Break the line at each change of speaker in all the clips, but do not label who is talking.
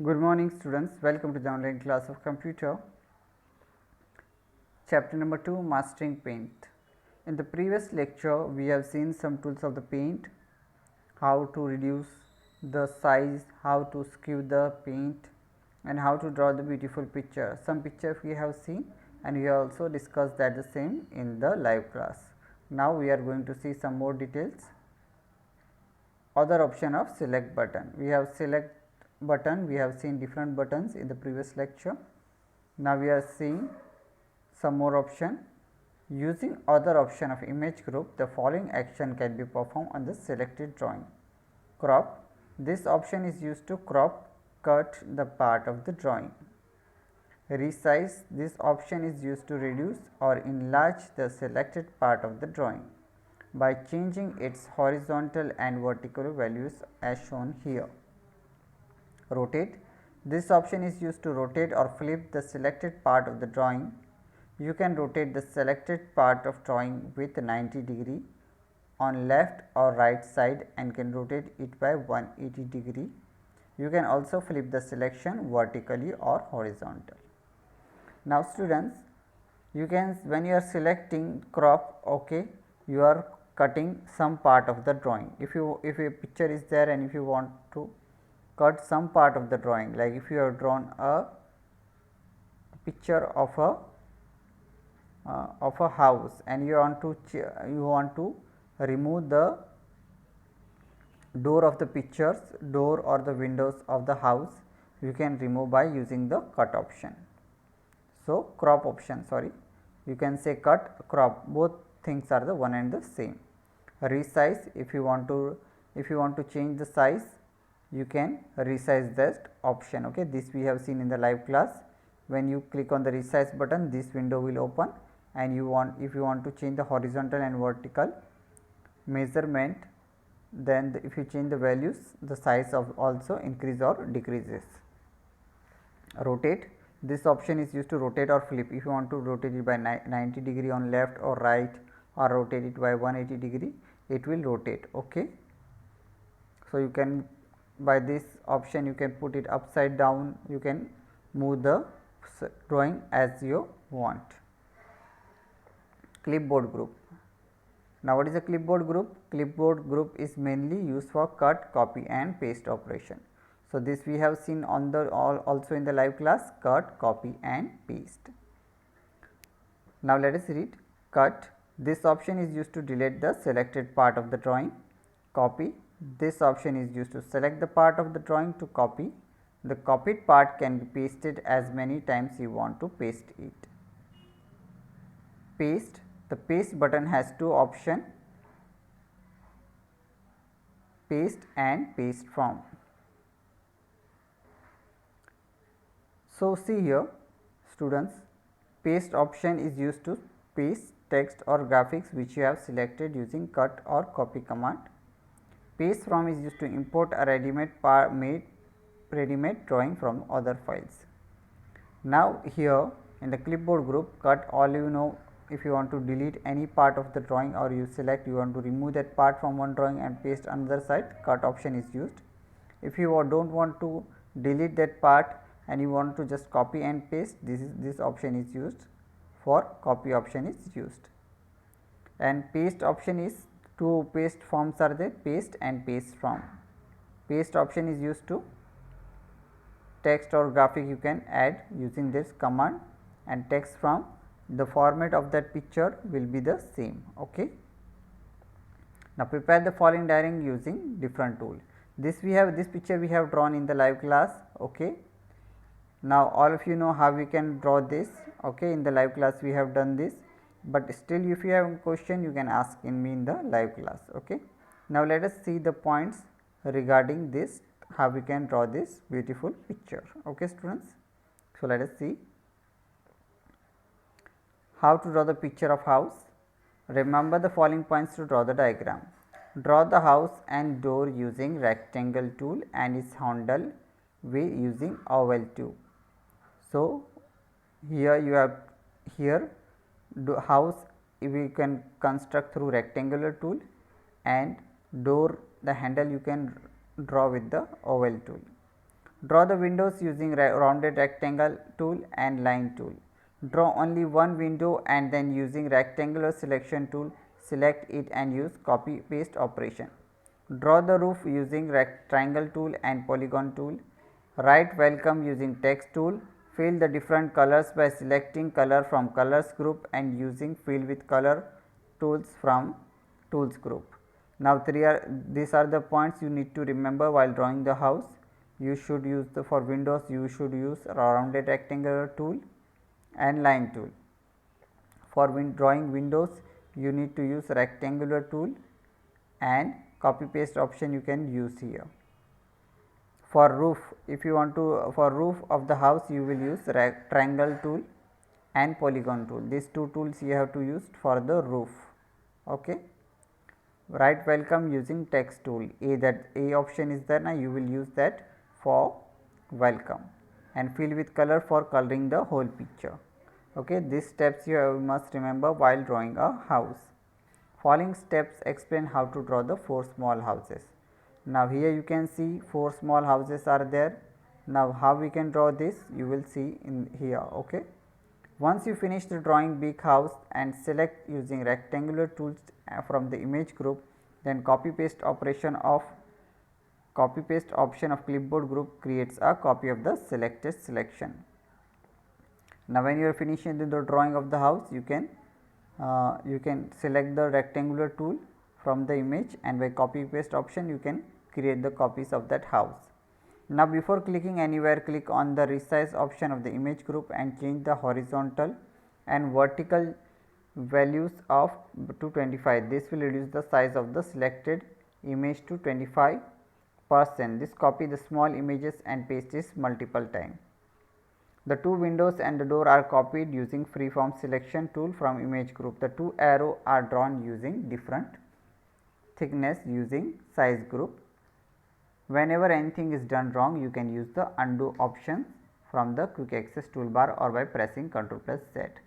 Good morning students, welcome to the online class of computer. Chapter number 2, Mastering Paint. In the previous lecture we have seen some tools of the paint, how to reduce the size, how to skew the paint and how to draw the beautiful picture. Some pictures we have seen and we have also discussed that the same in the live class. Now we are going to see some more details. Other option of select button. We have select button, we have seen different buttons in the previous lecture. Now we are seeing some more option. Using other option of image group, the following action can be performed on the selected drawing. Crop. This option is used to crop, cut the part of the drawing. Resize. This option is used to reduce or enlarge the selected part of the drawing by changing its horizontal and vertical values as shown here. Rotate. This option is used to rotate or flip the selected part of the drawing. You can rotate the selected part of drawing with 90 degree on left or right side and can rotate it by 180 degree. You can also flip the selection vertically or horizontal. Now students, you can, when you are selecting crop, okay, you are cutting some part of the drawing. If a picture is there and if you want to cut some part of the drawing, like if you have drawn a picture of a house and you want to remove the door of the pictures, door or the windows of the house, you can remove by using the cut option. So crop option, sorry, you can say cut, crop, both things are the one and the same. Resize, if you want to change the size, you can resize that option. Okay, this we have seen in the live class. When you click on the resize button, this window will open and if you want to change the horizontal and vertical measurement, then if you change the values, the size of also increase or decreases. Rotate. This option is used to rotate or flip. If you want to rotate it by 90 degree on left or right or rotate it by 180 degree, it will rotate. Okay. So you can, by this option you can put it upside down, you can move the drawing as you want. Clipboard group. Now what is a clipboard group? Clipboard group is mainly used for cut, copy and paste operation. So this we have seen on the also in the live class, cut, copy and paste. Now let us read. Cut. This option is used to delete the selected part of the drawing. Copy. This option is used to select the part of the drawing to copy. The copied part can be pasted as many times you want to paste it. Paste. The paste button has two options, paste and paste from. So see here students, paste option is used to paste text or graphics which you have selected using cut or copy command. Paste from is used to import a ready-made drawing from other files. Now here in the clipboard group, cut, all you know, if you want to delete any part of the drawing or you select you want to remove that part from one drawing and paste another side, cut option is used. If you don't want to delete that part and you want to just copy and paste, this option is used. For copy option is used. And paste option is, two paste forms are there, paste and paste from. Paste option is used to text or graphic you can add using this command, and text from, the format of that picture will be the same. Okay. Now prepare the following diagram using different tool. This picture we have drawn in the live class. Okay. Now all of you know how we can draw this. Okay, in the live class we have done this, but still if you have a question you can ask in me in the live class. Okay. Now let us see the points regarding this, how we can draw this beautiful picture. Okay students. So let us see how to draw the picture of house. Remember the following points to draw the diagram. Draw the house and door using rectangle tool and its handle using oval tool. So here you have, here house we can construct through rectangular tool and door, the handle you can draw with the oval tool. Draw the windows using rounded rectangle tool and line tool. Draw only one window and then using rectangular selection tool select it and use copy paste operation. Draw the roof using triangle tool and polygon tool. Write welcome using text tool. Fill the different colors by selecting color from colors group and using fill with color tools from tools group. Now, these are the points you need to remember while drawing the house. You should use for windows you should use rounded rectangular tool and line tool. For drawing windows you need to use rectangular tool and copy paste option you can use here. For roof, if you want to for roof of the house you will use triangle tool and polygon tool. These two tools you have to use for the roof. Okay. Write welcome using text tool. A option is there, now you will use that for welcome, and fill with color for coloring the whole picture. Okay, these steps you must remember while drawing a house. Following steps explain how to draw the 4 small houses. Now, here you can see 4 small houses are there. Now, how we can draw this you will see in here. Okay. Once you finish the drawing big house and select using rectangular tools from the image group, then copy paste option of clipboard group creates a copy of the selected selection. Now, when you are finishing the drawing of the house, you can select the rectangular tool from the image, and by copy paste option you can create the copies of that house. Now, before clicking anywhere, click on the resize option of the image group and change the horizontal and vertical values of to 25. This will reduce the size of the selected image to 25%. This copy the small images and paste it multiple times. The 2 windows and the door are copied using freeform selection tool from image group. The 2 arrows are drawn using different thickness using size group. Whenever anything is done wrong, you can use the undo option from the quick access toolbar or by pressing Ctrl+Z.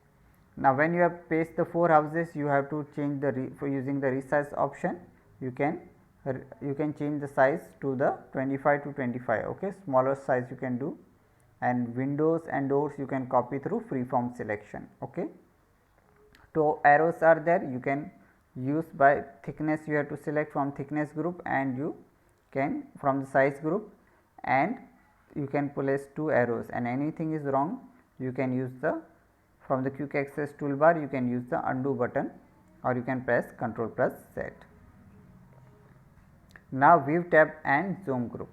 Now, when you have pasted the 4 houses, you have to change for using the resize option. You can change the size to the 25 to 25. Okay, smaller size you can do, and windows and doors you can copy through freeform selection. Okay, 2 arrows are there. You can use by thickness. You have to select from thickness group, and you can from the size group, and you can place 2 arrows, and anything is wrong you can use the from the quick access toolbar you can use the undo button, or you can press Ctrl+Z. Now, view tab and zoom group.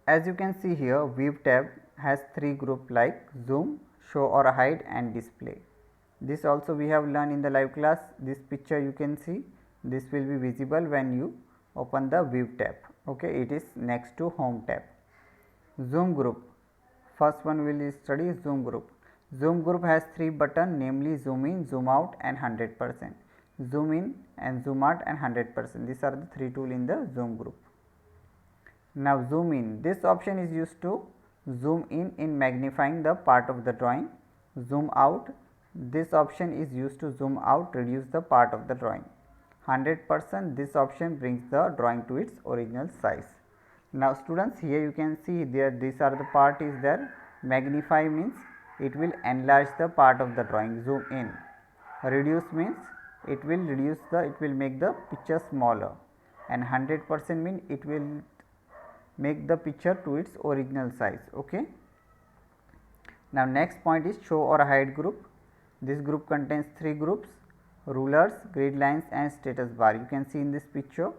As you can see here, view tab has 3 groups like zoom, show or hide and display. This also we have learned in the live class. This picture you can see, this will be visible when you open the view tab. Okay, it is next to home tab. Zoom group, first one we will study zoom group. Zoom group has 3 buttons, namely zoom in, zoom out and 100%. Zoom in and zoom out and 100%. These are the 3 tools in the zoom group. Now, zoom in, this option is used to zoom in magnifying the part of the drawing. Zoom out, this option is used to zoom out, reduce the part of the drawing. 100%, this option brings the drawing to its original size. Now, students, here you can see there these are the part is there. Magnify means it will enlarge the part of the drawing. Zoom in. Reduce means it will make the picture smaller, and 100% means it will make the picture to its original size. Okay. Now, next point is show or hide group. This group contains 3 groups: rulers, grid lines and status bar. You can see in this picture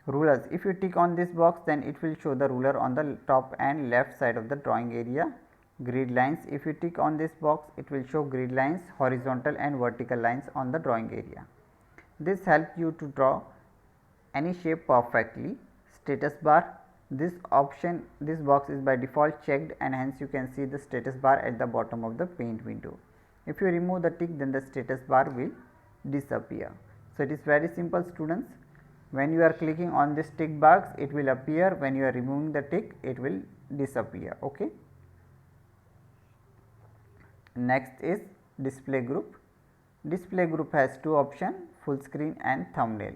rulers. If you tick on this box, then it will show the ruler on the top and left side of the drawing area. Grid lines, if you tick on this box, it will show grid lines, horizontal and vertical lines on the drawing area. This helps you to draw any shape perfectly. Status bar, this box is by default checked, and hence you can see the status bar at the bottom of the paint window. If you remove the tick, then the status bar will disappear. So, it is very simple, students. When you are clicking on this tick box, it will appear. When you are removing the tick, it will disappear. Okay. Next is display group. Display group has 2 options, full screen and thumbnail.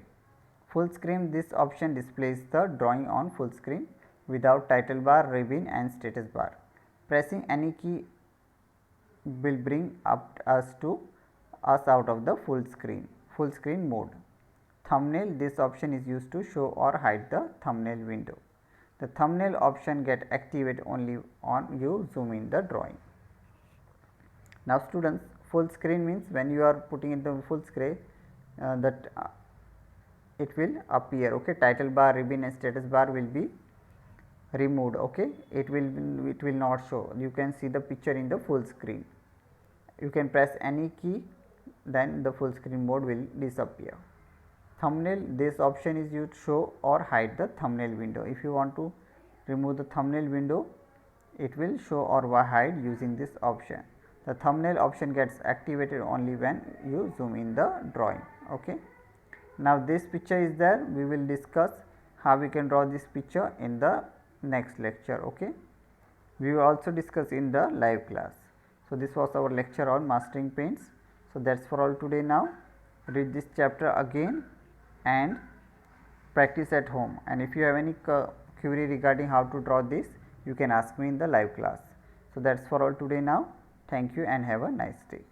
Full screen, this option displays the drawing on full screen without title bar, ribbon and status bar. Pressing any key will bring up us out of the full screen mode. Thumbnail, this option is used to show or hide the thumbnail window. The thumbnail option get activated only on you zoom in the drawing. Now students, full screen means when you are putting in the full screen it will appear, okay. Title bar, ribbon and status bar will be removed, okay. It will not show. You can see the picture in the full screen. You can press any key, then the full screen mode will disappear. Thumbnail, this option is used to show or hide the thumbnail window. If you want to remove the thumbnail window, it will show or hide using this option. The thumbnail option gets activated only when you zoom in the drawing, okay. Now this picture is there, we will discuss how we can draw this picture in the next lecture, okay. We will also discuss in the live class. So this was our lecture on mastering paints. So that's for all today now. Read this chapter again and practice at home, and if you have any query regarding how to draw this, you can ask me in the live class. So that's for all today now. Thank you and have a nice day.